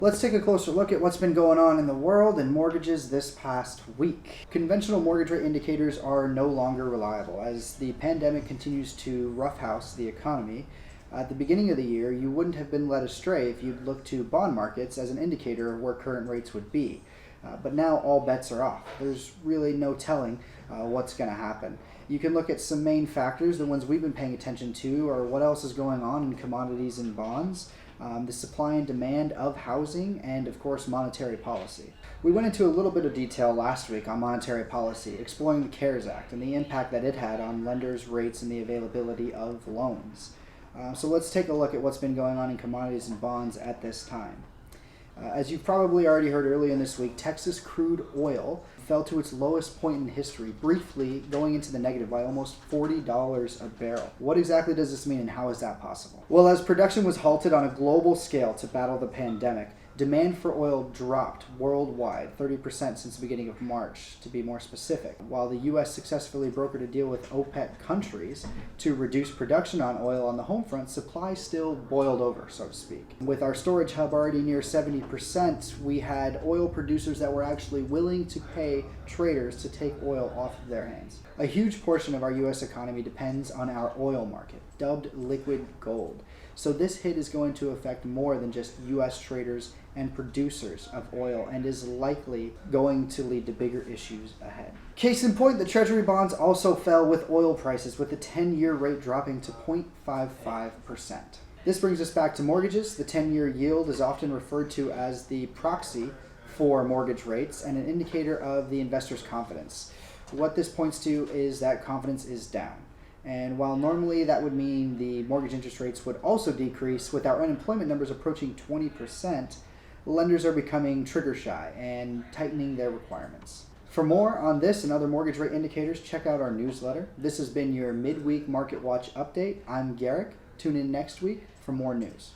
Let's take a closer look at what's been going on in the world and mortgages this past week. Conventional mortgage rate indicators are no longer reliable as the pandemic continues to roughhouse the economy. At the beginning of the year, you wouldn't have been led astray if you'd looked to bond markets as an indicator of where current rates would be. But now all bets are off. There's really no telling what's going to happen. You can look at some main factors. The ones we've been paying attention to are what else is going on in commodities and bonds, the supply and demand of housing, and of course monetary policy. We went into a little bit of detail last week on monetary policy, exploring the CARES Act and the impact that it had on lenders' rates and the availability of loans. So let's take a look at what's been going on in commodities and bonds at this time. As you've probably already heard earlier in this week, Texas crude oil fell to its lowest point in history, briefly going into the negative by almost $40 a barrel. What exactly does this mean and how is that possible? Well, as production was halted on a global scale to battle the pandemic, demand for oil dropped worldwide 30% since the beginning of March, to be more specific. While the U.S. successfully brokered a deal with OPEC countries to reduce production on oil on the home front, supply still boiled over, so to speak. With our storage hub already near 70%, we had oil producers that were actually willing to pay traders to take oil off of their hands. A huge portion of our U.S. economy depends on our oil market, dubbed liquid gold. So this hit is going to affect more than just U.S. traders and producers of oil and is likely going to lead to bigger issues ahead. Case in point, the Treasury bonds also fell with oil prices, with the 10-year rate dropping to 0.55%. This brings us back to mortgages. The 10-year yield is often referred to as the proxy for mortgage rates and an indicator of the investor's confidence. What this points to is that confidence is down. And while normally that would mean the mortgage interest rates would also decrease, with our unemployment numbers approaching 20%, lenders are becoming trigger shy and tightening their requirements. For more on this and other mortgage rate indicators, check out our newsletter. This has been your Midweek Market Watch update. I'm Garrick. Tune in next week for more news.